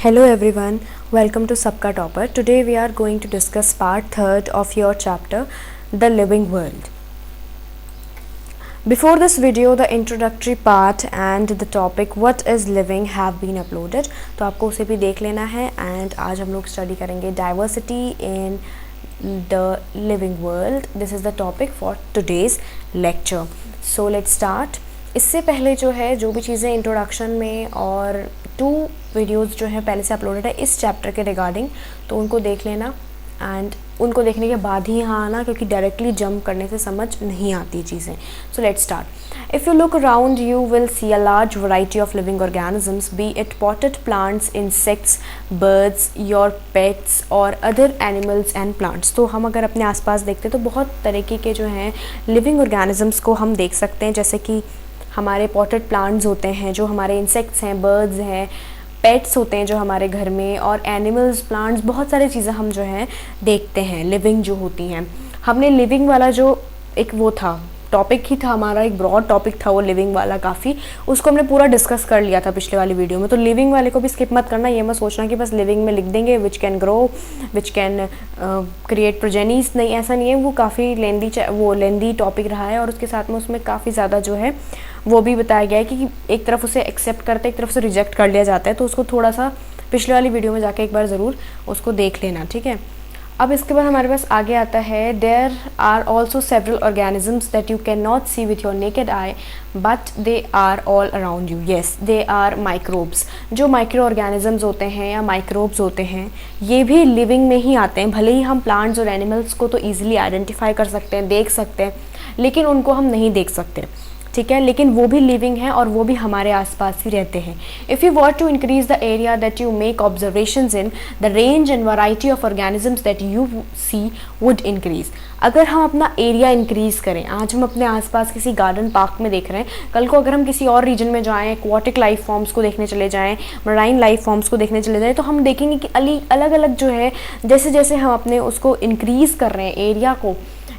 Hello everyone, welcome to Sabka Topper. Today we are going to discuss part 3rd of your chapter, The Living World. Before this video, the introductory part and the topic what is living have been uploaded. तो आपको उसे भी देख लेना है and आज हम लोग स्टडी करेंगे diversity in the living world. This is the topic for today's lecture. So let's start. इससे पहले जो है जो भी चीज़ें इंट्रोडक्शन में और 2 वीडियोस जो हैं पहले से अपलोडेड है इस चैप्टर के रिगार्डिंग, तो उनको देख लेना एंड उनको देखने के बाद ही यहाँ आना, क्योंकि डायरेक्टली जंप करने से समझ नहीं आती चीज़ें. So let's start. If you look around you will see a large variety of living organisms, B it potted plants, insects, birds, your pets और अदर एनिमल्स एंड प्लांट्स. तो हम अगर अपने आसपास देखते हैं तो बहुत तरीके के जो हैं लिविंग ऑर्गेनिजम्स को हम देख सकते हैं, जैसे कि हमारे पॉटेड प्लांट्स होते हैं, जो हमारे इंसेक्ट्स हैं, बर्ड्स हैं, पेट्स होते हैं जो हमारे घर में, और एनिमल्स, प्लांट्स, बहुत सारी चीज़ें हम जो है देखते हैं लिविंग जो होती हैं. हमने लिविंग वाला जो एक वो था टॉपिक ही था हमारा, एक ब्रॉड टॉपिक था वो लिविंग वाला, काफ़ी उसको हमने पूरा डिस्कस कर लिया था पिछले वाली वीडियो में. तो लिविंग वाले को भी स्किप मत करना. ये मत सोचना कि बस लिविंग में लिख देंगे which can grow, which can create progenies. नहीं, ऐसा नहीं है. वो काफ़ी लेंदी टॉपिक रहा है और उसके साथ में उसमें काफ़ी ज़्यादा जो है वो भी बताया गया है कि एक तरफ उसे एक्सेप्ट करते, एक तरफ से रिजेक्ट कर लिया जाता है. तो उसको थोड़ा सा पिछले वाली वीडियो में जाके एक बार ज़रूर उसको देख लेना, ठीक है. अब इसके बाद हमारे पास आगे आता है there are also several organisms that you can not see with your naked eye but they are all around you. Yes, they are microbes. जो माइक्रो ऑर्गेनिजम्स होते हैं या माइक्रोब्स होते हैं ये भी लिविंग में ही आते हैं. भले ही हम प्लांट्स और एनिमल्स को तो ईजिली आइडेंटिफाई कर सकते हैं, देख सकते हैं, लेकिन उनको हम नहीं देख सकते, ठीक है. लेकिन वो भी लिविंग है और वो भी हमारे आसपास ही रहते हैं. If you want to increase the area that you make observations in, the range and variety of organisms that you see would increase. अगर हम अपना एरिया इंक्रीज करें, आज हम अपने आसपास किसी गार्डन पार्क में देख रहे हैं, कल को अगर हम किसी और रीजन में जाएँ, एक्वाटिक लाइफ फॉर्म्स को देखने चले जाएँ, मराइन लाइफ फॉर्म्स को देखने चले जाएँ, तो हम देखेंगे कि अलग अलग जो है जैसे जैसे हम अपने उसको इंक्रीज कर रहे हैं एरिया को,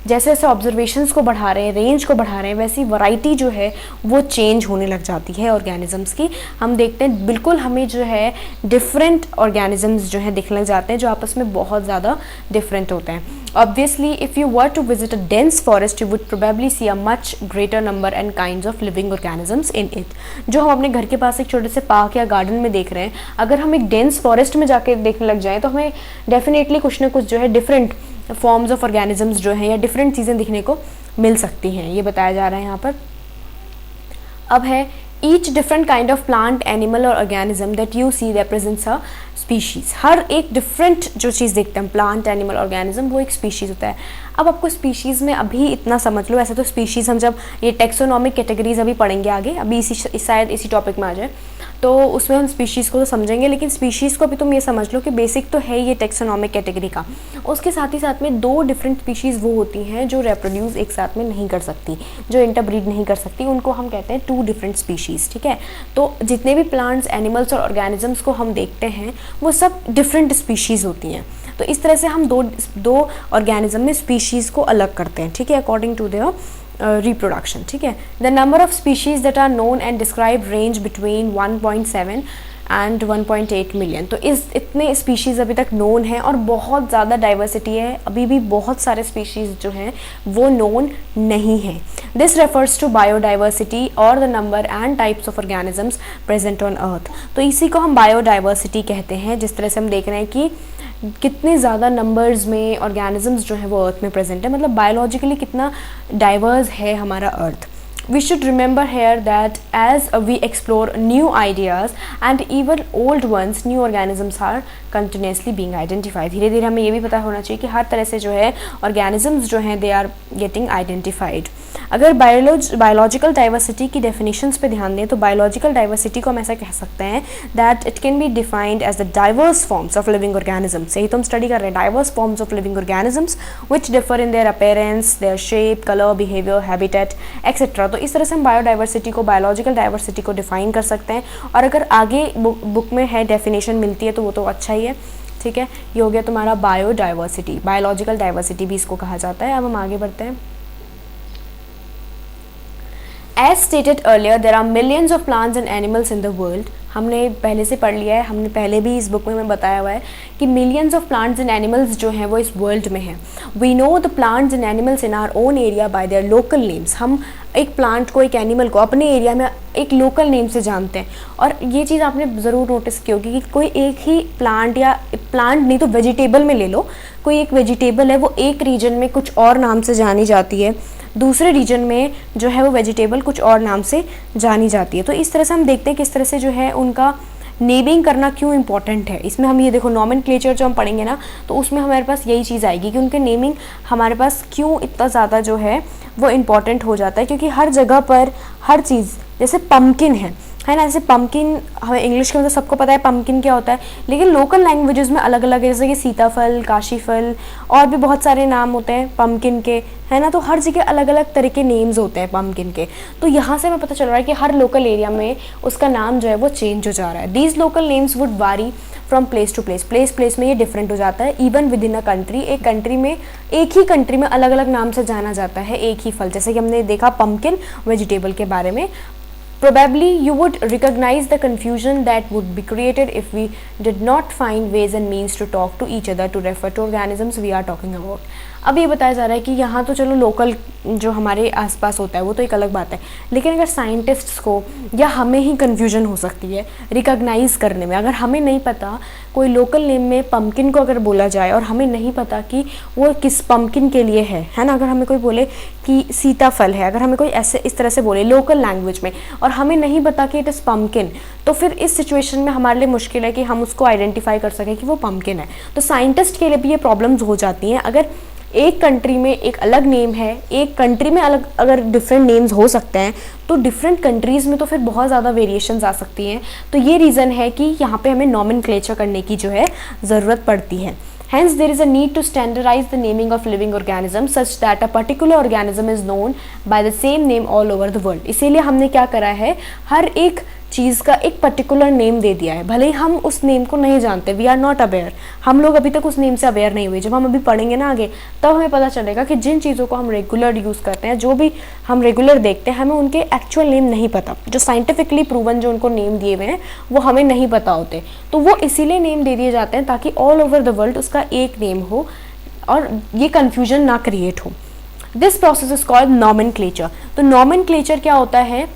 जैसे जैसे ऑब्जर्वेशंस को बढ़ा रहे हैं, रेंज को बढ़ा रहे हैं, वैसी वैरायटी जो है वो चेंज होने लग जाती है ऑर्गेनिजम्स की. हम देखते हैं बिल्कुल हमें जो है डिफरेंट ऑर्गेनिजम्स जो है दिखने लग जाते हैं जो आपस में बहुत ज़्यादा डिफरेंट होते हैं. Obviously if you were to visit a dense forest you would probably see a much greater number and kinds of living organisms in it. जो हम अपने घर के पास एक छोटे से पार्क या गार्डन में देख रहे हैं, अगर हम एक डेंस फॉरेस्ट में जाके देखने लग जाएँ तो हमें डेफिनेटली कुछ ना कुछ जो है डिफरेंट फॉर्म्स ऑफ ऑर्गेनिजम्स जो हैं या डिफरेंट चीज़ें दिखने को मिल सकती हैं. ये बताया जा रहा है यहाँ पर. अब है each different kind of plant, animal और organism that you see represents a species. हर एक डिफरेंट जो चीज़ देखते हैं, प्लांट, एनिमल, ऑर्गेनिज्म, वो एक स्पीशीज़ होता है. अब आपको स्पीशीज़ में अभी इतना समझ लो. ऐसे तो स्पीशीज़ हम जब ये टेक्सोनॉमिक कैटेगरीज अभी पढ़ेंगे आगे, अभी शायद इसी टॉपिक में आ जाए तो उसमें हम स्पीशीज़ को तो समझेंगे, लेकिन स्पीशीज़ को भी तुम ये समझ लो कि बेसिक तो है ये टेक्सोनॉमिक कैटेगरी का. उसके साथ ही साथ में 2 डिफरेंट स्पीशीज़ वो होती हैं जो रिप्रोड्यूस एक साथ में नहीं कर सकती, जो इंटरब्रीड नहीं कर सकती, उनको हम कहते हैं 2 डिफरेंट स्पीशीज़, ठीक है. तो जितने भी प्लांट्स, एनिमल्स और ऑर्गेनिजम्स को हम देखते हैं वो सब डिफरेंट स्पीशीज़ होती हैं. तो इस तरह से हम दो ऑर्गेनिज्म में स्पीशीज़ को अलग करते हैं, ठीक है, अकॉर्डिंग टू देयर reproduction, ठीक है. The number of species that are known and described range between 1.7 and 1.8 million. तो इतने स्पीशीज़ अभी तक नोन है और बहुत ज़्यादा डाइवर्सिटी है. अभी भी बहुत सारे स्पीशीज़ जो हैं वो नोन नहीं है. दिस रेफर्स टू बायोडाइवर्सिटी और the number and types of organisms present on earth. तो इसी को हम बायोडाइवर्सिटी कहते हैं. जिस तरह से हम देख रहे हैं कि कितने ज़्यादा नंबर्स में ऑर्गेनिजम्स जो है वो अर्थ में प्रेजेंट है, मतलब बायोलॉजिकली कितना डाइवर्स है हमारा अर्थ. We should remember here that as we explore new ideas and even old ones, new organisms are continuously being identified. धीरे धीरे हमें ये भी पता होना चाहिए कि हर तरह से जो है organisms जो हैं they are getting identified. अगर बायोलॉजिकल डाइवर्सिटी की डेफिनेशंस पे ध्यान दें तो बायोलॉजिकल डाइवर्सिटी को हम ऐसा कह सकते हैं that it can be defined as the diverse forms of living organisms. यही तो हम स्टडी कर रहे हैं, diverse forms of living organisms which differ in their appearance, their shape, colour, behaviour, habitat etcetera. तो इस तरह से हम बायोडाइवर्सिटी को, बायोलॉजिकल डाइवर्सिटी को डिफाइन कर सकते हैं. और अगर आगे बुक में है डेफिनेशन मिलती है तो वो तो अच्छा ही है, ठीक है. ये हो गया तुम्हारा बायोडाइवर्सिटी. बायोलॉजिकल डाइवर्सिटी भी इसको कहा जाता है. अब हम आगे बढ़ते हैं. As stated earlier, there are millions of plants and animals in the world. हमने पहले से पढ़ लिया है, हमने पहले भी इस बुक में हमें बताया हुआ है कि millions of plants and animals जो हैं वो इस वर्ल्ड में हैं। We know the plants and animals in our own area by their local names. हम एक प्लांट को, एक एनिमल को अपने एरिया में एक लोकल नेम से जानते हैं। और ये चीज़ आपने ज़रूर नोटिस की होगी कि कोई एक ही प्लांट, या प्लांट नहीं तो वेजिटेबल में ले लो, कोई एक वेजिटेबल है वो एक रीजन में कुछ और नाम से जानी जाती है, दूसरे रीजन में जो है वो वेजिटेबल कुछ और नाम से जानी जाती है। तो इस तरह से हम देखते हैं किस तरह से जो है उनका नेमिंग करना क्यों इंपॉर्टेंट है। इसमें हम ये देखो नॉमेनक्लेचर जो हम पढ़ेंगे ना, तो उसमें हमारे पास यही चीज़ आएगी कि उनके नेमिंग हमारे पास क्यों इतना ज़्यादा जो है वो इम्पॉर्टेंट हो जाता है। क्योंकि हर जगह पर हर चीज़, जैसे पम्पकिन है ना, जैसे पम्पकिन हमें इंग्लिश के मतलब सबको पता है पम्पकिन क्या होता है, लेकिन लोकल लैंग्वेजेस में अलग अलग है, जैसे कि सीताफल, काशीफल और भी बहुत सारे नाम होते हैं पम्पकिन के, है ना। तो हर जगह अलग अलग तरह के नेम्स होते हैं पम्पकिन के। तो यहाँ से हमें पता चल रहा है कि हर लोकल एरिया में उसका नाम जो है वो चेंज हो जा रहा है। These local names would vary from place to place, place में ये डिफरेंट हो जाता है। Even within a country, एक कंट्री में, एक ही कंट्री में अलग अलग नाम से जाना जाता है एक ही फल। जैसे कि हमने देखा पम्पकिन वेजिटेबल के बारे में। Probably you would recognize the confusion that would be created if we did not find ways and means to talk to each other to refer to organisms we are talking about। अब ये बताया जा रहा है कि यहाँ तो चलो लोकल जो हमारे आसपास होता है वो तो एक अलग बात है, लेकिन अगर साइंटिस्ट्स को या हमें ही कन्फ्यूजन हो सकती है रिकॉग्नाइज करने में। अगर हमें नहीं पता कोई लोकल नेम में पम्पकिन को अगर बोला जाए और हमें नहीं पता कि वो किस पम्पकिन के लिए है ना। अगर हमें कोई बोले कि सीताफल है, अगर हमें कोई ऐसे इस तरह से बोले लोकल लैंग्वेज में और हमें नहीं पता कि इट इज़ पम्पकिन, तो फिर इस सिचुएशन में हमारे लिए मुश्किल है कि हम उसको आइडेंटिफाई कर सकें कि वो पम्पकिन है। तो साइंटिस्ट के लिए भी ये प्रॉब्लम्स हो जाती हैं। अगर एक कंट्री में एक अलग नेम है, एक कंट्री में अलग अगर डिफरेंट नेम्स हो सकते हैं, तो डिफरेंट कंट्रीज़ में तो फिर बहुत ज़्यादा वेरिएशंस आ सकती हैं। तो ये रीज़न है कि यहाँ पे हमें नॉमेनक्लेचर करने की जो है ज़रूरत पड़ती है। Hence, there is a need to standardize the naming of living organisms such that a particular organism is known by the same name all over the world। इसीलिए हमने क्या करा है, हर एक चीज़ का एक पर्टिकुलर नेम दे दिया है, भले ही हम उस नेम को नहीं जानते। वी आर नॉट अवेयर, हम लोग अभी तक उस नेम से अवेयर नहीं हुए। जब हम अभी पढ़ेंगे ना आगे, तब हमें पता चलेगा कि जिन चीज़ों को हम रेगुलर यूज़ करते हैं, जो भी हम रेगुलर देखते हैं, हमें उनके एक्चुअल नेम नहीं पता। जो साइंटिफिकली प्रूवन जो उनको नेम दिए हुए हैं वो हमें नहीं पता होते, तो वो इसीलिए नेम दे दिए जाते हैं ताकि ऑल ओवर द वर्ल्ड उसका एक नेम हो और ये कन्फ्यूजन ना क्रिएट हो। This process is called nomenclature. तो नॉमेनक्लेचर क्या होता है,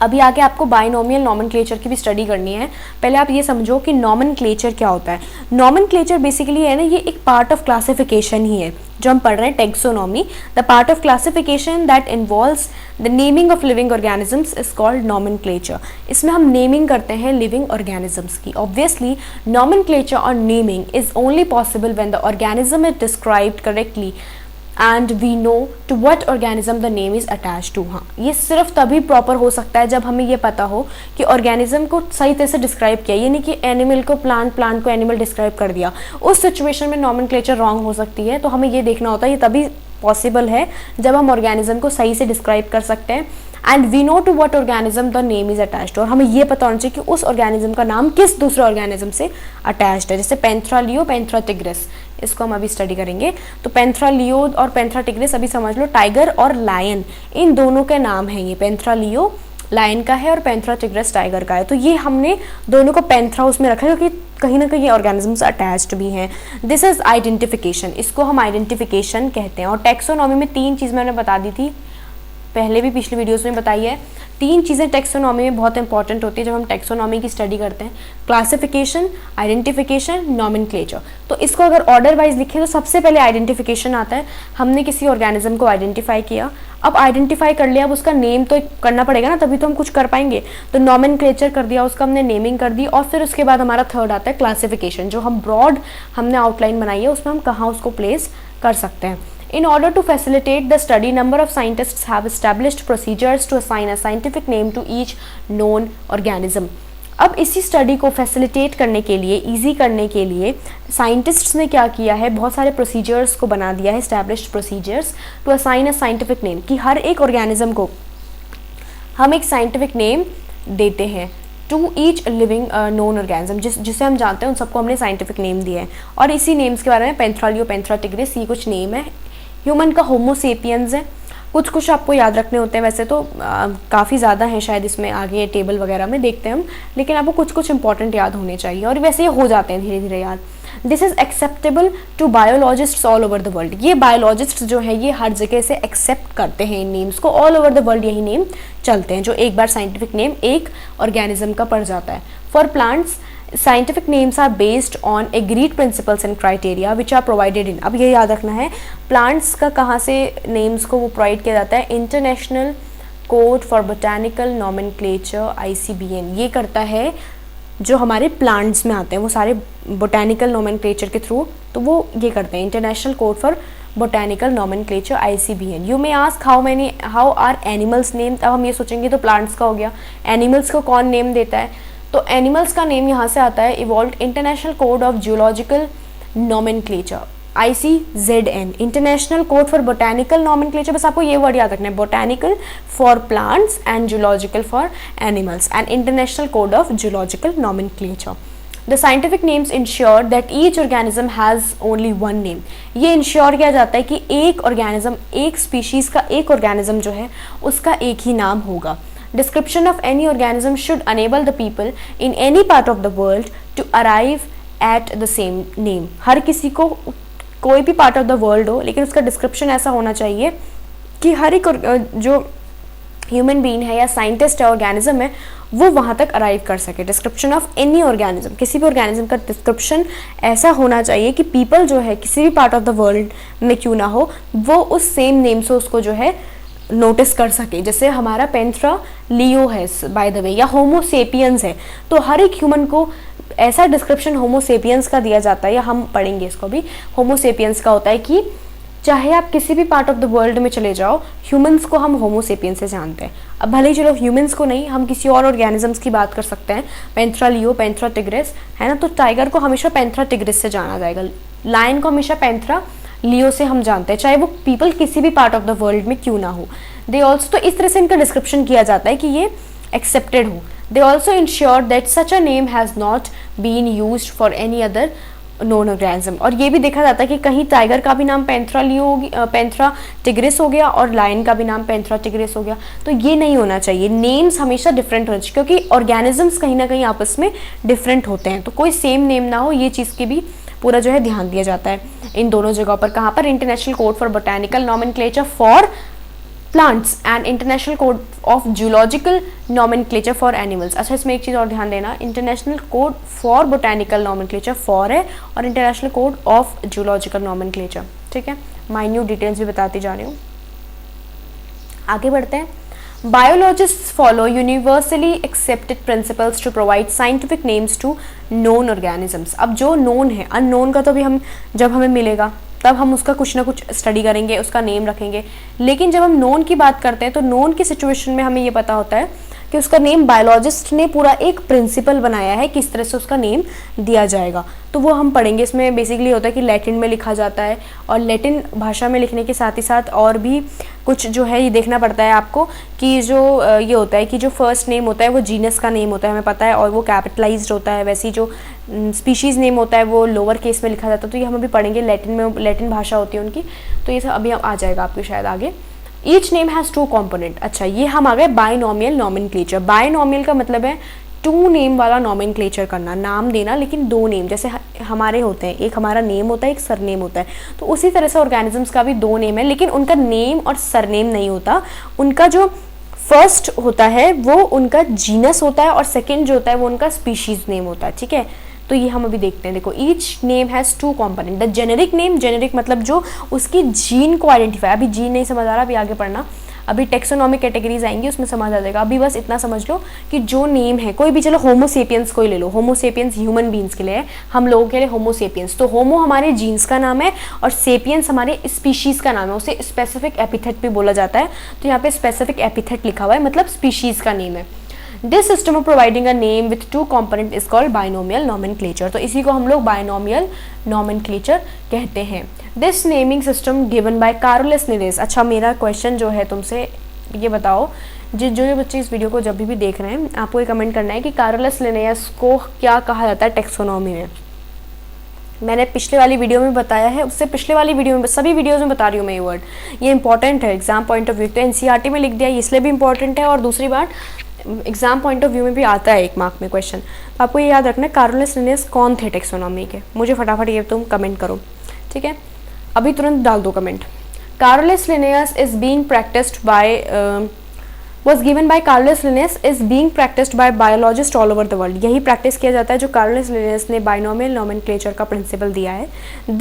अभी आगे आपको बाइनोमियल नॉमेनक्लेचर की भी स्टडी करनी है। पहले आप ये समझो कि नॉमेनक्लेचर क्या होता है। नॉमेनक्लेचर बेसिकली है ना, ये एक पार्ट ऑफ क्लासिफिकेशन ही है जो हम पढ़ रहे हैं, taxonomy. The part of classification that involves the naming of living organisms is called nomenclature. इसमें हम नेमिंग करते हैं लिविंग ऑर्गेनिजम्स की। ऑब्वियसली नॉमेनक्लेचर और naming is only possible when the organism is described correctly and we know to what organism the name is attach to. हाँ, ये सिर्फ तभी प्रॉपर हो सकता है जब हमें ये पता हो कि ऑर्गेनिज्म को सही तरह से डिस्क्राइब किया, ये नहीं कि एनिमल को प्लांट, प्लांट को एनिमल डिस्क्राइब कर दिया। उस सिचुएशन में नॉमेनक्लेचर रॉन्ग हो सकती है। तो हमें ये देखना होता है ये तभी पॉसिबल है जब हम ऑर्गेनिज्म को सही से डिस्क्राइब कर सकते हैं। And we know to what organism the name is attached, और हमें ये पता होना चाहिए कि उस ऑर्गेनिज्म का नाम किस दूसरे ऑर्गेनिज्म से अटैच्ड है। जैसे पेंथ्रा लियो, पेंथ्रा टिग्रिस, इसको हम अभी स्टडी करेंगे। तो पेंथ्रा लियो और पेंथ्रा टिग्रिस अभी समझ लो टाइगर और लायन, इन दोनों के नाम हैं। ये पेंथ्रा लियो लायन का है और पेंथ्रा टिग्रिस टाइगर का है। तो ये हमने दोनों को पेंथ्रा उसमें रखा है क्योंकि कहीं ना कहीं ये ऑर्गेनिजम्स अटैच्ड भी हैं। दिस इज आइडेंटिफिकेशन, इसको हम आइडेंटिफिकेशन कहते हैं। और टेक्सोनॉमी में 3 चीज़ मैंने बता दी थी, पहले भी पिछले वीडियोस में बताई है। 3 चीज़ें टेक्सोनॉमी में बहुत इंपॉर्टेंट होती है जब हम टेक्सोनॉमी की स्टडी करते हैं, क्लासिफिकेशन, आइडेंटिफिकेशन, नॉमेनक्लेचर। तो इसको अगर ऑर्डर वाइज लिखें तो सबसे पहले आइडेंटिफिकेशन आता है। हमने किसी ऑर्गेनिज्म को आइडेंटिफाई किया, अब आइडेंटिफाई कर लिया, अब उसका नेम तो करना पड़ेगा ना, तभी तो हम कुछ कर पाएंगे। तो नॉमेनक्लेचर कर दिया, उसका हमने नेमिंग कर दी, और फिर उसके बाद हमारा थर्ड आता है क्लासिफिकेशन, जो हम ब्रॉड हमने आउटलाइन बनाई है उसमें हम कहाँ उसको प्लेस कर सकते हैं। In order to facilitate the study, number of scientists have established procedures to assign a scientific name to each known organism। अब इसी स्टडी को फैसिलिटेट करने के लिए, ईजी करने के लिए साइंटिस्ट्स ने क्या किया है, बहुत सारे प्रोसीजर्स को बना दिया है, established procedures to assign a scientific name, कि हर एक ऑर्गेनिज्म को हम एक साइंटिफिक नेम देते हैं to each living known organism, जिसे हम जानते हैं उन सबको हमने साइंटिफिक नेम दिया है। और इसी नेम्स के बारे में पेंथ्रा लियो, पेंथ्रा टिग्रिस, ये कुछ नेम है। ह्यूमन का होमो सेपियंस है, कुछ कुछ आपको याद रखने होते हैं, वैसे तो काफ़ी ज़्यादा हैं शायद, इसमें आगे टेबल वगैरह में देखते हैं हम, लेकिन आपको कुछ कुछ इंपॉर्टेंट याद होने चाहिए और वैसे ये हो जाते हैं धीरे धीरे याद। This is acceptable to biologists all over the world. ये बायोलॉजिस्ट जो है ये हर जगह से एक्सेप्ट करते हैं इन नेम्स को, ऑल ओवर द वर्ल्ड यही नेम चलते हैं, जो एक बार साइंटिफिक नेम एक ऑर्गेनिज्म का पड़ जाता है। For plants scientific names are based on agreed principles and criteria which are provided in, अब ये याद रखना है plants का कहाँ से names को वो provide किया जाता है, international code for botanical nomenclature ICBN, ये करता है जो हमारे प्लांट्स में आते हैं वो सारे बोटानिकल नॉमेनक्लेचर के थ्रू, तो वो ये करते हैं international code for botanical nomenclature ICBN। You may ask how are animals name, अब हम ये सोचेंगे तो प्लांट्स का हो गया, एनिमल्स को कौन नेम देता है, तो एनिमल्स का नेम यहाँ से आता है evolved international code of geological nomenclature ICZN, international code for botanical nomenclature, बस आपको ये वर्ड याद रखना है, botanical for plants and geological for animals, and international code of geological nomenclature. The scientific names ensure that each organism has only one name, ये ensure किया जाता है कि एक ऑर्गेनिज्म, एक स्पीशीज़ का एक ऑर्गेनिज्म जो है उसका एक ही नाम होगा। Description of any organism should enable the people in any part of the world to arrive at the same name। हर किसी को कोई भी पार्ट ऑफ द वर्ल्ड हो, लेकिन उसका डिस्क्रिप्शन ऐसा होना चाहिए कि हर एक जो ह्यूमन बीइंग है या साइंटिस्ट है, ऑर्गेनिज्म है, वो वहाँ तक अराइव कर सके। डिस्क्रिप्शन ऑफ एनी ऑर्गेनिज्म, किसी भी ऑर्गेनिज्म का डिस्क्रिप्शन ऐसा होना चाहिए कि पीपल जो है किसी भी पार्ट ऑफ द वर्ल्ड में क्यों ना हो, वो उस सेम नेम से उसको जो है नोटिस कर सके। जैसे हमारा पेंथ्रा लियो है बाय द वे, या होमो सेपियंस है, तो हर एक ह्यूमन को ऐसा डिस्क्रिप्शन होमो सेपियंस का दिया जाता है, या हम पढ़ेंगे इसको भी, होमो सेपियंस का होता है कि चाहे आप किसी भी पार्ट ऑफ द वर्ल्ड में चले जाओ, ह्यूमंस को हम होमो सेपियंस से जानते हैं। अब भले ही चलो ह्यूमंस को नहीं, हम किसी और ऑर्गेनिजम्स की बात कर सकते हैं, पेंथ्रा लियो, पेंथ्रा टिग्रिस है ना, तो टाइगर को हमेशा पेंथ्रा टिग्रिस से जाना जाएगा, लायन को हमेशा पेंथ्रा लियो से हम जानते हैं, चाहे वो पीपल किसी भी पार्ट ऑफ द वर्ल्ड में क्यों ना हो। दे ऑल्सो, तो इस तरह से इनका डिस्क्रिप्शन किया जाता है कि ये एक्सेप्टेड हो। They also ensure that such a name has not been used for any other known organism, और ये भी देखा जाता है कि कहीं टाइगर का भी नाम पेंथ्रा लियो, पेंथ्रा टिग्रिस हो गया, और लायन का भी नाम पेंथ्रा टिग्रिस हो गया, तो ये नहीं होना चाहिए। नेम्स हमेशा डिफरेंट होने चाहिए, क्योंकि ऑर्गेनिजम्स कहीं ना कहीं आपस में डिफरेंट होते हैं, तो कोई सेम नेम ना हो, ये चीज़ की भी पूरा जो है ध्यान दिया जाता है इन दोनों जगहों पर। कहाँ पर? International code for botanical nomenclature for plants and international code of geological nomenclature for animals. अच्छा, इसमें एक चीज़ और ध्यान देना, international code for botanical nomenclature for है, और international code of geological nomenclature, ठीक है। माइन्यूट डिटेल्स भी बताती जा रही हूँ। आगे बढ़ते हैं। Biologists follow universally accepted principles to provide scientific names to known organisms। अब जो known है, unknown का तो भी हम जब हमें मिलेगा तब हम उसका कुछ ना कुछ स्टडी करेंगे, उसका नेम रखेंगे, लेकिन जब हम known की बात करते हैं तो known की सिचुएशन में हमें ये पता होता है कि उसका नेम बायोलॉजिस्ट ने पूरा एक प्रिंसिपल बनाया है किस तरह से उसका नेम दिया जाएगा, तो वो हम पढ़ेंगे। इसमें बेसिकली होता है कि लैटिन में लिखा जाता है, और लैटिन भाषा में लिखने के साथ ही साथ और भी कुछ जो है ये देखना पड़ता है आपको कि जो ये होता है कि जो फर्स्ट नेम होता है वो जीनस का नेम होता है, हमें पता है, और वो कैपिटलाइज्ड होता है। वैसे ही जो स्पीशीज़ नेम होता है वो लोअर केस में लिखा जाता है, तो ये हम अभी पढ़ेंगे, लैटिन में, लैटिन भाषा होती है उनकी, तो ये सब अभी आ जाएगा आपको शायद आगे। Each name has two component. अच्छा, ये हम आ गए बाइनोमियल नॉमेनक्लेचर। बाइनोमियल का मतलब है टू नेम वाला नॉमेनक्लेचर करना, नाम देना लेकिन दो नेम, जैसे हमारे होते हैं, एक हमारा नेम होता है, एक सरनेम होता है, तो उसी तरह से ऑर्गेनिजम्स का भी दो नेम है, लेकिन उनका नेम और सरनेम नहीं होता। उनका जो फर्स्ट होता है वो उनका जीनस होता है, और सेकेंड जो होता है वो उनका स्पीशीज नेम होता है, ठीक है। तो ये हम अभी देखते हैं। देखो, each name has two component. The generic name, generic मतलब जो उसकी जीन को आइडेंटिफाई, अभी जीन नहीं समझ आ रहा, अभी आगे पढ़ना, अभी टेक्सोनॉमिक कैटेगरीज आएंगी उसमें समझ आ जाएगा। अभी बस इतना समझ लो कि जो नेम है, कोई भी, चलो होमो सेपियंस को ही ले लो, होमो सेपियंस ह्यूमन बींग्स के लिए है, हम लोगों के लिए होमो सेपियंस, तो होमो हमारे जीन्स का नाम है और सेपियंस हमारे स्पीशीज़ का नाम है, उसे स्पेसिफिक एपिथेट भी बोला जाता है, तो यहाँ पे स्पेसिफिक एपिथेट लिखा हुआ है, मतलब स्पीशीज़ का नेम है। This system of providing a name with to component is called binomial nomenclature, तो इसी को हम लोग बाइनोमियल नॉमेनक्लेचर कहते हैं। This naming system given by Carlos Lioness. अच्छा, मेरा क्वेश्चन जो है तुमसे, ये बताओ, जो बच्चे इस वीडियो को जब भी देख रहे हैं, आपको ये कमेंट करना है कि कार्लोस लिनेस को क्या कहा जाता है टेक्सोनॉमी में। मैंने पिछले वाली वीडियो में बताया है, उससे पिछले वाली वीडियो में, सभी वीडियोज़ में बता रही हूँ मैं ये वर्ड। ये इंपॉर्टेंट है एग्जाम पॉइंट ऑफ व्यू, तो एनसीईआरटी में लिख दिया इसलिए भी इंपॉर्टेंट है, और दूसरी बात एग्जाम पॉइंट ऑफ व्यू में भी आता है 1 मार्क में क्वेश्चन। तो आपको ये याद रखना है कारोलिनस लिनेयस कौन थे टेक्सोनॉमी के। मुझे फटाफट ये तुम कमेंट करो, ठीक है, अभी तुरंत डाल दो comment. Carolus Linnaeus is being practiced by was given by Carolus Linnaeus is being practiced by biologists all over the world। यही प्रैक्टिस किया जाता है जो Carolus Linnaeus ने बाइनोमियल नोमेनक्लेचर का प्रिंसिपल दिया है।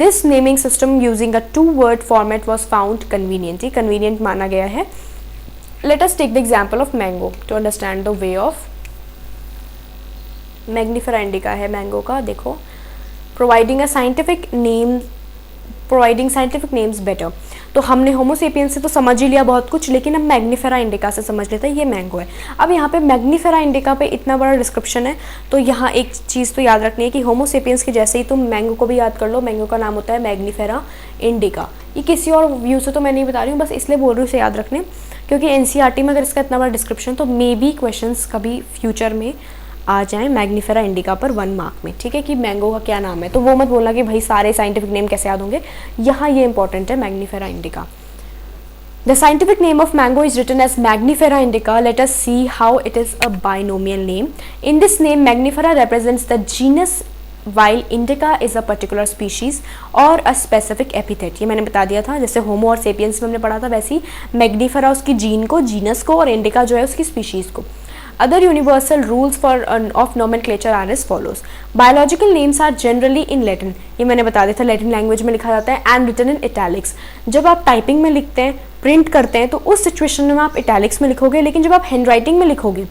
This naming system using a 2-word format was found convenient। convenient माना गया है। Let us take the example of mango to understand the way of Magnifera indica है मैंगो का। देखो, providing scientific names better। तो हमने होमो सेपियंस से तो समझ ही लिया बहुत कुछ, लेकिन अब मैग्नीफेरा इंडिका से समझ लेते हैं ये मैंगो है। अब यहाँ पे मैग्नीफेरा इंडिका पे इतना बड़ा डिस्क्रिप्शन है, तो यहाँ एक चीज़ तो याद रखनी है कि होमो सेपियंस के जैसे ही तुम मैंगो को भी याद कर लो, मैंगो का नाम होता है मैग्नीफेरा इंडिका। ये किसी और व्यू से तो मैं नहीं बता रही हूँ, बस इसलिए बोल रही हूँ इसे याद रखने, क्योंकि एनसीईआरटी में अगर इसका इतना बड़ा डिस्क्रिप्शन, तो मे बी क्वेश्चंस कभी फ्यूचर में आ जाएं मैग्नीफेरा इंडिका पर 1 मार्क में, ठीक है, कि मैंगो का क्या नाम है। तो वो मत बोलना कि भाई सारे साइंटिफिक नेम कैसे याद होंगे, यहाँ ये इंपॉर्टेंट है Mangifera indica. The scientific name of mango is written as Magnifera indica. Let us see how it is a binomial name. In this name, Magnifera represents the genus, while Indica is a particular species or a specific epithet। ये मैंने बता दिया था, जैसे होमो और sapiens में हमने पढ़ा था, वैसे ही मैग्नीफेरा उसकी जीन को, जीनस को, और इंडिका जो है उसकी स्पीशीज को। Other universal rules of nomenclature are as follows. Biological names are generally in Latin। ये मैंने बता दिया था, लैटिन लैंग्वेज में लिखा जाता है, and written in italics। जब आप टाइपिंग में लिखते हैं, प्रिंट करते हैं, तो उस सिचुएशन में आप इटैलिक्स में लिखोगे, लेकिन जब आप हैंड राइटिंग में लिखोगे,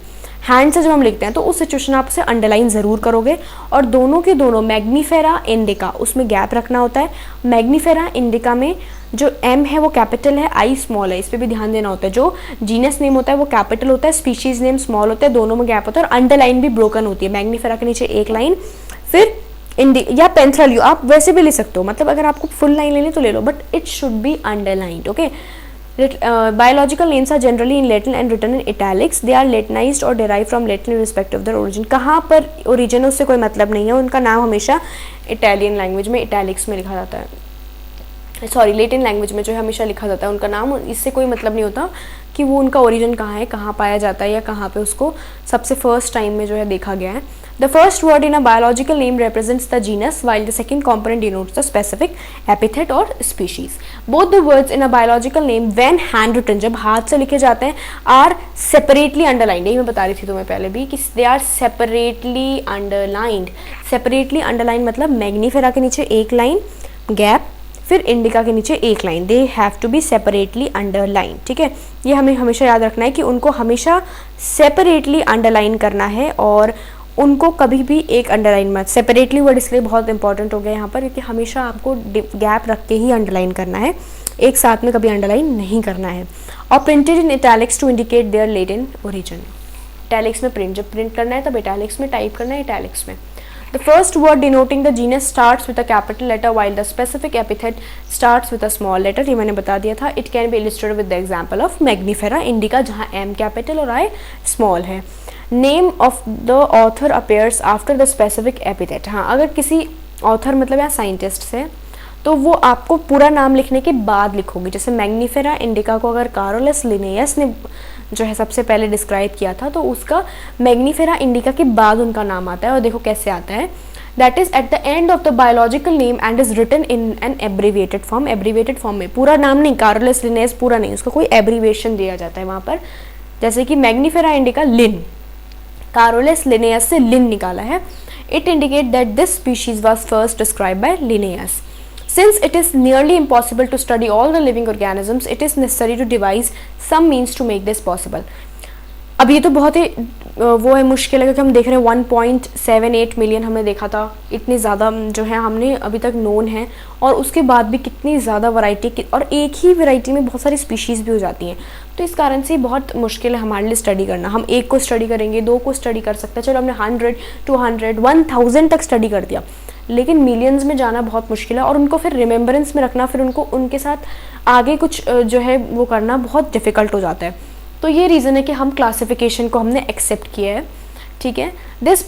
हैंड से जब हम लिखते हैं, तो उस सिचुएशन में आप उसे अंडरलाइन ज़रूर करोगे। और दोनों के दोनों मैग्नीफेरा इंडिका, उसमें गैप रखना होता है। मैग्नीफेरा इंडिका में जो एम है वो कैपिटल है, आई स्मॉल है, इस पर भी ध्यान देना होता है। जो जीनस नेम होता है वो कैपिटल होता है, स्पीशीज नेम स्मॉल होता है, दोनों में गैप होता है, और अंडरलाइन भी ब्रोकन होती है। मैग्नीफेरा के नीचे एक लाइन, फिर या पेंथ्रल यू, आप वैसे भी ले सकते हो, मतलब अगर आपको फुल लाइन लेनी तो ले लो, but it should be underlined, okay. Biological names are generally in Latin and written in italics. They are Latinized or derived from Latin in respect of their origin। कहाँ पर ओरिजिन है उससे कोई मतलब नहीं है, उनका नाम हमेशा इटालियन लैंग्वेज में इटैलिक्स में लिखा जाता है, सॉरी लेटिन लैंग्वेज में जो है हमेशा लिखा जाता है उनका नाम। इससे कोई मतलब नहीं होता कि वो उनका ओरिजिन कहाँ है, कहाँ पाया जाता है, या कहाँ पे उसको सबसे फर्स्ट टाइम में जो है देखा गया है। The first word in a biological name represents the genus, while the second component denotes the specific epithet or species। Both the words in a biological name, when handwritten, जब हाथ से लिखे जाते हैं, are separately underlined। यही मैं बता रही थी तुम्हें पहले भी कि they are separately underlined। Separately underlined मतलब मैग्नीफेरा के नीचे एक लाइन गैप, फिर इंडिका के नीचे एक line. They have to be separately underline, ठीक है। ये हमें हमेशा याद रखना है कि उनको हमेशा सेपरेटली अंडरलाइन करना है, और उनको कभी भी एक अंडरलाइन मत। सेपरेटली वर्ड इसलिए बहुत इंपॉर्टेंट हो गया यहाँ पर, क्योंकि हमेशा आपको गैप रख के ही अंडरलाइन करना है, एक साथ में कभी अंडरलाइन नहीं करना है। और printed in italics to indicate their Latin origin. Italics में प्रिंट, जब प्रिंट करना है तब इटैलिक्स में टाइप करना है, इटैलिक्स में। The first word denoting the genus starts with a capital letter, while the specific epithet starts with a small letter। ये मैंने बता दिया था। It can be illustrated with the example of Magnifera indica, जहाँ M capital और I small है। Name of the author appears after the specific epithet। हाँ, अगर किसी author मतलब या scientist से, तो वो आपको पूरा नाम लिखने के बाद लिखोगे। जैसे मैग्नीफेरा इंडिका को अगर कारोलस लिनेयस ने जो है सबसे पहले डिस्क्राइब किया था, तो उसका मैग्नीफेरा इंडिका के बाद उनका नाम आता है। और देखो कैसे आता है, that is at the end of the biological name and is written in an abbreviated form. Abbreviated form में पूरा नाम नहीं, कारोलस लिनेयस पूरा नहीं, उसका कोई एब्रीविएशन दिया जाता है वहाँ पर। जैसे कि Mangifera indica Linn, Carolus Linnaeus से लिन निकाला है। It indicate that this species was first describe by Linnaeus. Since it is nearly impossible to study all the living organisms, it is necessary to devise some means to make this possible। अब ये तो बहुत ही वो है, मुश्किल है, क्योंकि हम देख रहे हैं 1.78 मिलियन हमने देखा था, इतनी ज़्यादा जो है हमने अभी तक नोन है, और उसके बाद भी कितनी ज़्यादा वैरायटी, और एक ही वैरायटी में बहुत सारी स्पीशीज़ भी हो जाती हैं। तो इस कारण से बहुत मुश्किल है हमारे लिए स्टडी करना। हम एक को स्टडी करेंगे, दो को स्टडी कर सकते हैं, चलो हमने 100, 200, 1000 तक स्टडी कर दिया, लेकिन मिलियंस में जाना बहुत मुश्किल है, और उनको फिर रिमेम्बरेंस में रखना, फिर उनको उनके साथ आगे कुछ जो है वो करना बहुत डिफ़िकल्ट हो जाता है। तो ये रीज़न है कि हम क्लासिफिकेशन को हमने एक्सेप्ट किया है। ठीक है. This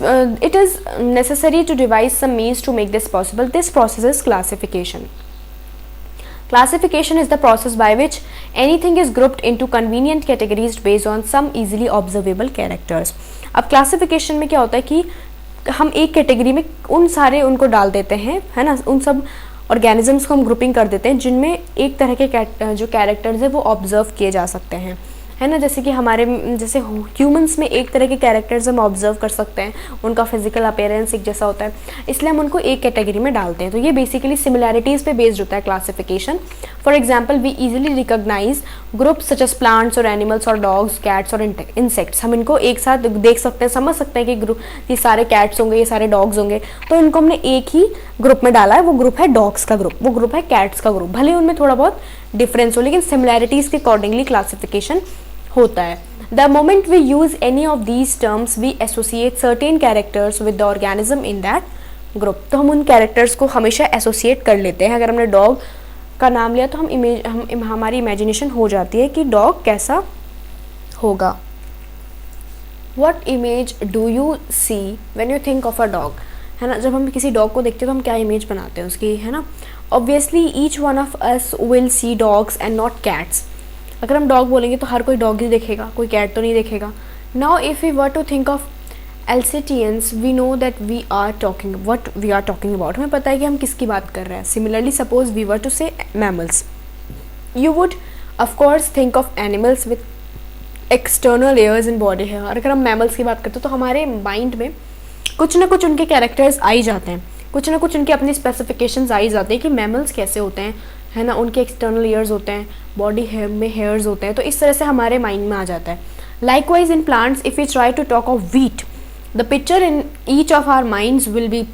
it is necessary to devise some means to make this possible. This process is classification. Classification is the process by which anything is grouped into convenient categories based on some easily observable characters. अब classification में क्या होता है कि हम एक category में उन सारे उनको डाल देते हैं, है ना, उन सब ऑर्गेनिजम्स को हम ग्रुपिंग कर देते हैं जिनमें एक तरह के जो कैरेक्टर्स है वो ऑब्जर्व किए जा सकते हैं, है ना. जैसे कि हमारे जैसे ह्यूमंस में एक तरह के कैरेक्टर्स हम ऑब्जर्व कर सकते हैं, उनका फिजिकल अपीयरेंस एक जैसा होता है, इसलिए हम उनको एक कैटेगरी में डालते हैं. तो ये बेसिकली सिमिलैरिटीज़ पे बेस्ड होता है classification. For example we easily recognise groups such as plants और एनिमल्स और डॉग्स, कैट्स और इंसेक्ट्स. हम इनको एक साथ देख सकते हैं, समझ सकते हैं कि ग्रुप ये सारे कैट्स होंगे, ये सारे डॉग्स होंगे, तो इनको हमने एक ही ग्रुप में डाला है. वो ग्रुप है डॉग्स का ग्रुप, वो ग्रुप है कैट्स का ग्रुप. भले उनमें थोड़ा बहुत डिफरेंस हो लेकिन सिमिलैरिटीज़ के अकॉर्डिंगली क्लासिफिकेशन होता है. The moment we use any of these terms, we associate certain characters with the organism in that group. तो हम उन कैरेक्टर्स को हमेशा एसोसिएट कर लेते हैं. अगर हमने डॉग का नाम लिया तो हमारी इमेजिनेशन हो जाती है कि डॉग कैसा होगा. What image do you see when you think of a dog? है ना, जब हम किसी डॉग को देखते हैं तो हम क्या इमेज बनाते हैं उसकी, है ना. Obviously each one of us will see dogs and not cats. अगर हम डॉग बोलेंगे तो हर कोई डॉग ही देखेगा, कोई कैट तो नहीं देखेगा. Now if we were to think of Alsatians, we know that we are talking what we are talking about. हमें पता है कि हम किसकी बात कर रहे हैं. Similarly suppose we were to say mammals, you would of course think of animals with external ears in body है. और अगर हम मैमल्स की बात करते हैं तो हमारे माइंड में कुछ ना कुछ उनके कैरेक्टर्स आ ही जाते हैं, कुछ ना कुछ उनके अपनी स्पेसिफिकेशंस आ ही जाते हैं कि मैमल्स कैसे होते हैं, है ना. उनके एक्सटर्नल ईयर्स होते हैं, बॉडी में हेयर्स होते हैं, तो इस तरह से हमारे माइंड में आ जाता है. Likewise in plants, if you try to talk of wheat, the picture in each of our minds will be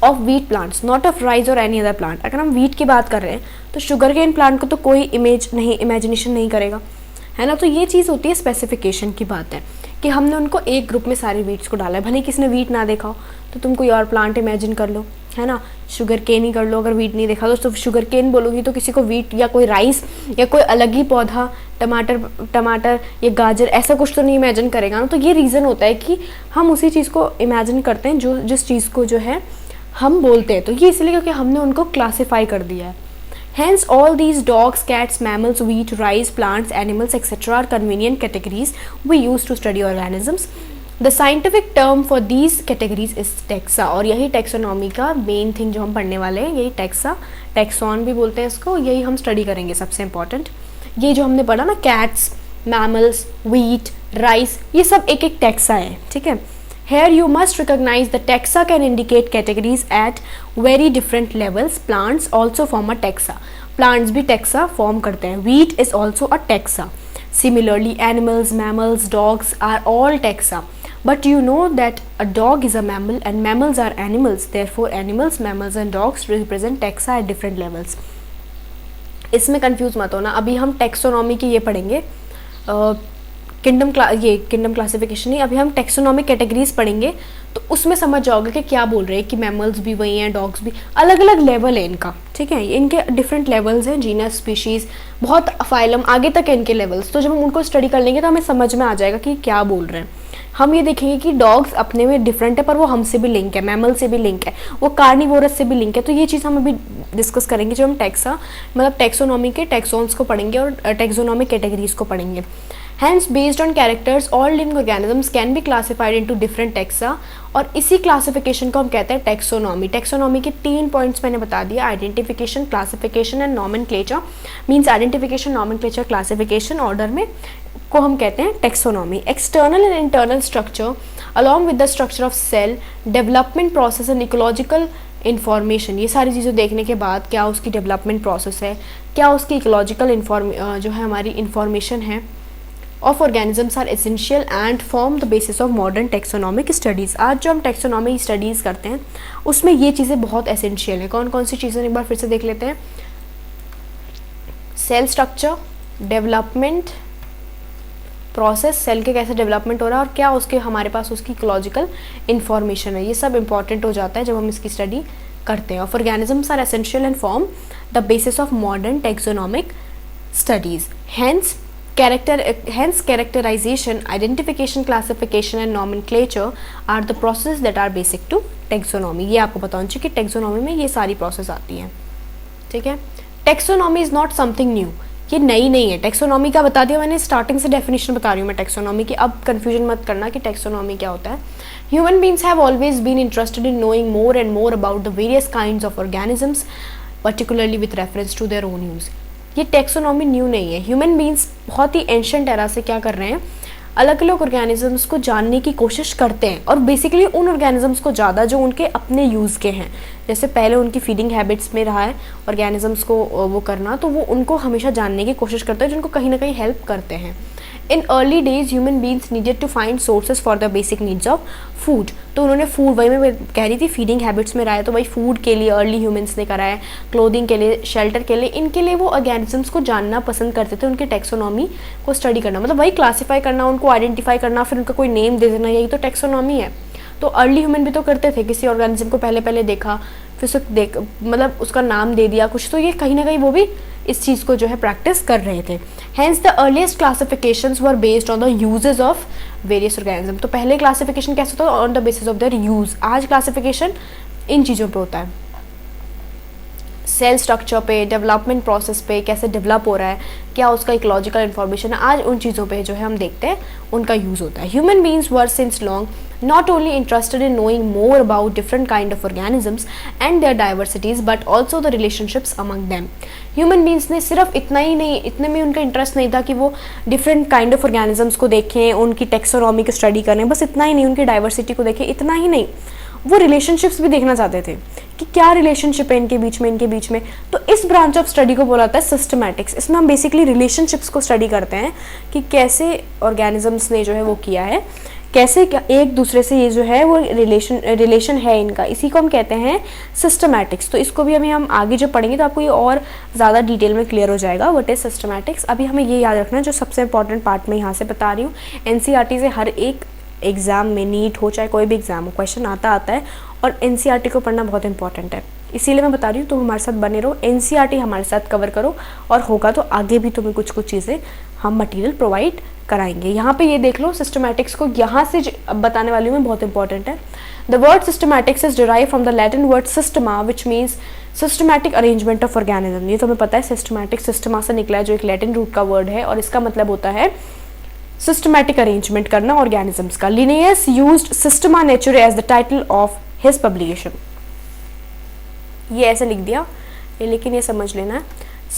of wheat plants, not of rice और एनी अदर प्लांट. अगर हम वीट की बात कर रहे हैं तो शुगर केन प्लांट को तो कोई इमेजिनेशन नहीं करेगा, है ना. तो ये चीज़ होती है स्पेसिफिकेशन की बात है कि हमने उनको एक ग्रुप में सारे वीट्स को डाला है. भले किसी ने वीट ना देखा हो तो तुम कोई और प्लांट इमेजिन कर लो, है ना. शुगर केन ही कर लो. अगर वीट नहीं देखा तो शुगर केन बोलोगी तो किसी को वीट या कोई राइस या कोई अलग ही पौधा, टमाटर या गाजर, ऐसा कुछ तो नहीं इमेजिन करेगा ना. तो ये रीज़न होता है कि हम उसी चीज़ को इमेजिन करते हैं जो जिस चीज़ को जो है हम बोलते हैं. तो ये इसलिए क्योंकि हमने उनको क्लासीफाई कर दिया है. Hence all these dogs, cats, mammals, wheat, rice, plants, animals, etc. are convenient categories we use to study organisms. The scientific term for these categories is taxa. और यही taxonomy का मेन थिंग जो हम पढ़ने वाले हैं, यही taxa, taxon भी बोलते हैं इसको, यही हम स्टडी करेंगे. सबसे इम्पॉर्टेंट ये जो हमने पढ़ा ना, cats, mammals, wheat, rice, ये सब एक एक taxa है, ठीक है. Here you must recognize the taxa can indicate categories at very different levels. Plants also form a taxa. Plants भी taxa form करते हैं. Wheat is also a taxa. Similarly, animals, mammals, dogs are all taxa. But you know that a dog is a mammal and mammals are animals. Therefore, animals, mammals and dogs represent taxa at different levels. इसमें confuse मत होना. अभी हम taxonomy की ये पढ़ेंगे, kingdom classification नहीं, अभी हम टेक्सोनॉमिक कैटेगरीज पढ़ेंगे तो उसमें समझ जाओगे कि क्या बोल रहे हैं कि मैमल्स भी वही हैं, डॉग्स भी, अलग अलग लेवल है इनका, ठीक है. इनके डिफरेंट लेवल्स हैं, जीनस, स्पीशीज़, बहुत फाइलम, आगे तक है इनके लेवल्स. तो जब हम उनको स्टडी कर लेंगे तो हमें समझ में आ जाएगा कि क्या बोल रहे हैं. हम ये देखेंगे कि डॉग्स अपने में डिफरेंट है पर वो हमसे भी लिंक है, मैमल से भी लिंक है, वो कार्निवोरस से भी लिंक है. तो ये चीज़ हम अभी डिस्कस करेंगे जब हम टेक्सोनॉमी के टेक्सॉन्स को पढ़ेंगे और टेक्सोनॉमिक कैटेगरीज को पढ़ेंगे. Hence, based on characters, all living organisms can be classified into different taxa. और इसी क्लासिफिकेशन को हम कहते हैं टेक्सोनॉमी. टेक्सोनॉमी के 3 पॉइंट्स मैंने बता दिया, identification, classification and nomenclature. Means identification, nomenclature, classification order में को हम कहते हैं taxonomy. External and internal structure along with the structure of cell, development process and ecological information. ये सारी चीज़ें देखने के बाद क्या उसकी डेवलपमेंट प्रोसेस है, क्या उसकी इकोलॉजिकल जो है हमारी इन्फॉर्मेशन है of organisms are essential and form the basis of modern taxonomic studies. आज जो हम taxonomic studies करते हैं उसमें ये चीज़ें बहुत essential हैं. कौन कौन सी चीज़ें एक बार फिर से देख लेते हैं. Cell structure, development process, cell के कैसे डेवलपमेंट हो रहा है और क्या उसके हमारे पास उसकी इकोलॉजिकल इन्फॉर्मेशन है, ये सब इंपॉर्टेंट हो जाता है जब हम इसकी स्टडी करते हैं. Of organisms are essential and form the basis of modern taxonomic studies. Hence Hence characterization, identification, classification and nomenclature are the processes that are basic to taxonomy. ये आपको पता होना चाहिए कि taxonomy में ये सारी process आती हैं, ठीक है. Taxonomy is not something new, ये नई नहीं है. टेक्सोनॉमी का बता दिया मैंने, स्टार्टिंग से डेफिनेशन बता रही हूँ मैं टेक्सोनॉमी की. अब कन्फ्यूजन मत करना कि टेक्सोनॉमी क्या होता है. Human beings have always been interested in knowing more and more about the various kinds of organisms, particularly with reference to their own use. ये टेक्सोनॉमी न्यू नहीं है. ह्यूमन बींग्स बहुत ही एंशिएंट एरा से क्या कर रहे हैं, अलग अलग ऑर्गेनिजम्स को जानने की कोशिश करते हैं, और बेसिकली उन ऑर्गेनिजम्स को ज़्यादा जो उनके अपने यूज़ के हैं. जैसे पहले उनकी फीडिंग हैबिट्स में रहा है ऑर्गेनिजम्स को वो करना, तो वो उनको हमेशा जानने की कोशिश करते हैं जिनको कहीं ना कहीं हेल्प करते हैं. In early days human beings needed to find sources for the basic needs of food. तो उन्होंने फूड, वही मैं कह रही थी फीडिंग हैबिट्स में रहा है, तो वही फूड के लिए अर्ली ह्यूमंस ने करा है, क्लोथिंग के लिए, शेल्टर के लिए, इनके लिए वो ऑर्गेनिजम्स को जानना पसंद करते थे, उनके टेक्सोनॉमी को स्टडी करना, मतलब वही क्लासीफाई करना, उनको आइडेंटिफाई करना, फिर उनका कोई नेम दे देना, यही तो टेक्सोनॉमी है. तो अर्ली ह्यूमन भी तो करते थे, किसी ऑर्गेनिज्म को पहले देखा, फिर उसको मतलब उसका नाम दे दिया कुछ, तो ये कहीं ना कहीं वो भी इस चीज़ को जो है प्रैक्टिस कर रहे थे. Hence the earliest classifications were based on the uses of various organism. तो पहले क्लासिफिकेशन कैसे होता है, on the basis of their use. आज क्लासिफिकेशन इन चीज़ों पे होता है, सेल स्ट्रक्चर पे, डेवलपमेंट प्रोसेस पे, कैसे डेवलप हो रहा है, क्या उसका इकोलॉजिकल इन्फॉर्मेशन है, आज उन चीज़ों पे जो है हम देखते हैं उनका यूज़ होता है. Human beings were since long not only interested in knowing more about different kind of organisms and their diversities but also the relationships among them. Human beings ने सिर्फ इतना ही नहीं, इतने में उनका इंटरेस्ट नहीं था कि वो different kind of organisms को देखें, उनकी टेक्सोनॉमी को स्टडी करें, बस इतना ही नहीं, उनकी डाइवर्सिटी को देखें, इतना ही नहीं, वो रिलेशनशिप्स भी देखना चाहते थे कि क्या रिलेशनशिप है इनके बीच में. तो इस ब्रांच ऑफ स्टडी को बोला जाता है सिस्टमैटिक्स. इसमें हम बेसिकली रिलेशनशिप्स को स्टडी करते हैं कि कैसे ऑर्गेनिजम्स ने जो है वो किया है, कैसे एक दूसरे से ये जो है वो रिलेशन है इनका, इसी को हम कहते हैं सिस्टमैटिक्स. तो इसको भी हम आगे जब पढ़ेंगे तो आपको ये और ज़्यादा डिटेल में क्लियर हो जाएगा व्हाट इज सिस्टमैटिक्स. अभी हमें ये याद रखना है, जो सबसे इंपॉर्टेंट पार्ट में यहाँ से बता रही हूँ, एनसीईआरटी से हर एक एग्ज़ाम में, नीट हो चाहे कोई भी एग्ज़ाम हो, क्वेश्चन आता है, और एनसीईआरटी को पढ़ना बहुत इंपॉर्टेंट है, इसीलिए मैं बता रही हूँ. तो हमारे साथ बने रहो, एनसीईआरटी हमारे साथ कवर करो, और होगा तो आगे भी तुम्हें कुछ चीज़ें हम मटेरियल प्रोवाइड कराएंगे. यहाँ पे ये देख लो, सिस्टमैटिक्स को यहाँ से बताने वाली हूँ मैं, बहुत इंपॉर्टेंट है. The word systematics is derive from the Latin word systema which means systematic arrangement of organism. ये तो हमें पता है, सिस्टमैटिक सिस्टमा से निकला है, जो एक लैटिन रूट का वर्ड है, और इसका मतलब होता है सिस्टमैटिक अरेंजमेंट करना ऑर्गेनिजम्स का. Linnaeus used systema naturae as the title of his publication. ये ऐसे लिख दिया, लेकिन ये समझ लेना,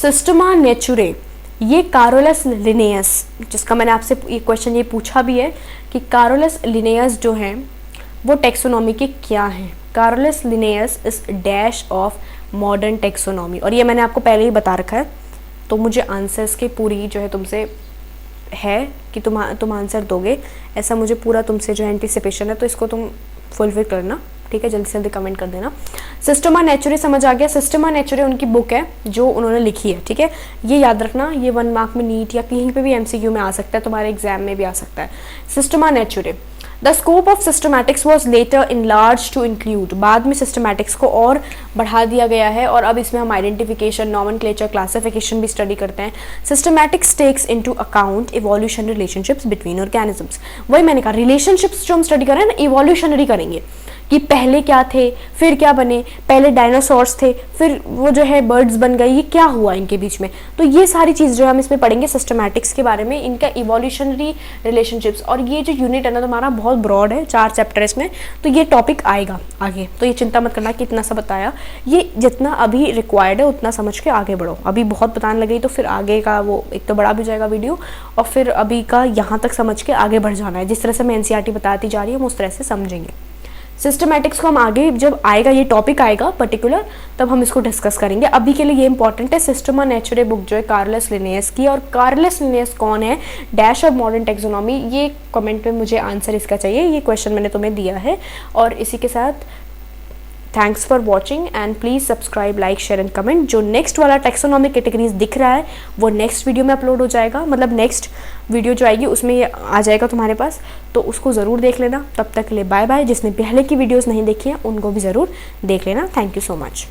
सिस्टमा नेचुरे, ये कारोलस लिनेयस, जिसका मैंने आपसे ये क्वेश्चन ये पूछा भी है कि कारोलस लिनेयस जो हैं वो टेक्सोनॉमी के क्या हैं. Carolus Linnaeus is dash of modern taxonomy, और ये मैंने आपको पहले ही बता रखा है, तो मुझे आंसर्स की पूरी जो है तुमसे है कि तुम आंसर दोगे, ऐसा मुझे पूरा तुमसे जो है एंटिसिपेशन है, तो इसको तुम फुलफिल करना, ठीक है, जल्दी से जल्दी कमेंट कर देना. सिस्टमा नेचुरे समझ आ गया. सिस्टमा नेचुरे उनकी बुक है जो उन्होंने लिखी है, ठीक है, ये याद रखना, ये 1 मार्क में, नीट या कहीं पे भी एमसीक्यू में आ सकता है, तुम्हारे एग्जाम में भी आ सकता है. Systema naturae. The scope of systematics was later enlarge to include, बाद में सिस्टमैटिक्स को और बढ़ा दिया गया है, और अब इसमें हम आइडेंटिफिकेशन, नॉमेनक्लेचर, क्लासिफिकेशन भी स्टडी करते हैं. Systematics takes into account evolutionary relationships between organisms. वही मैंने कहा, रिलेशनशिप्स जो हम स्टडी कर रहे हैं ना, इवोल्यूशनरी करेंगे कि पहले क्या थे, फिर क्या बने, पहले डायनासोर्स थे, फिर वो जो है बर्ड्स बन गए, ये क्या हुआ इनके बीच में. तो ये सारी चीज़ जो हम इसमें पढ़ेंगे सिस्टमैटिक्स के बारे में, इनका इवोल्यूशनरी रिलेशनशिप्स. और ये जो यूनिट है ना तुम्हारा बहुत ब्रॉड है, 4 चैप्टर इसमें, तो ये टॉपिक आएगा आगे, तो ये चिंता मत करना कि इतना सा बताया, ये जितना अभी रिक्वायर्ड है उतना समझ के आगे बढ़ो. अभी बहुत बताने लगी तो फिर आगे का वो एक तो बड़ा भी जाएगा वीडियो, और फिर अभी का यहाँ तक समझ के आगे बढ़ जाना है. जिस तरह से मैं एनसीईआरटी बताती जा रही हूँ हम उस तरह से समझेंगे. सिस्टमैटिक्स को हम आगे जब आएगा, ये टॉपिक आएगा पर्टिकुलर, तब हम इसको डिस्कस करेंगे. अभी के लिए ये इंपॉर्टेंट है, सिस्टमा नेचुरे बुक जो है कार्लस लिनेयस की, और कार्लस लिनेयस कौन है, डैश ऑफ मॉडर्न टेक्सोनॉमी, ये कमेंट में मुझे आंसर इसका चाहिए, ये क्वेश्चन मैंने तुम्हें दिया है. और इसी के साथ thanks for watching and please subscribe, like, share and comment. जो नेक्स्ट वाला टेक्सोनॉमिक कैटेगरीज दिख रहा है वो नेक्स्ट वीडियो में अपलोड हो जाएगा, मतलब नेक्स्ट वीडियो जो आएगी उसमें ये आ जाएगा तुम्हारे पास, तो उसको ज़रूर देख लेना. तब तक के लिए बाय बाय. जिसने पहले की वीडियोस नहीं देखी हैं उनको भी ज़रूर देख लेना. Thank you so much.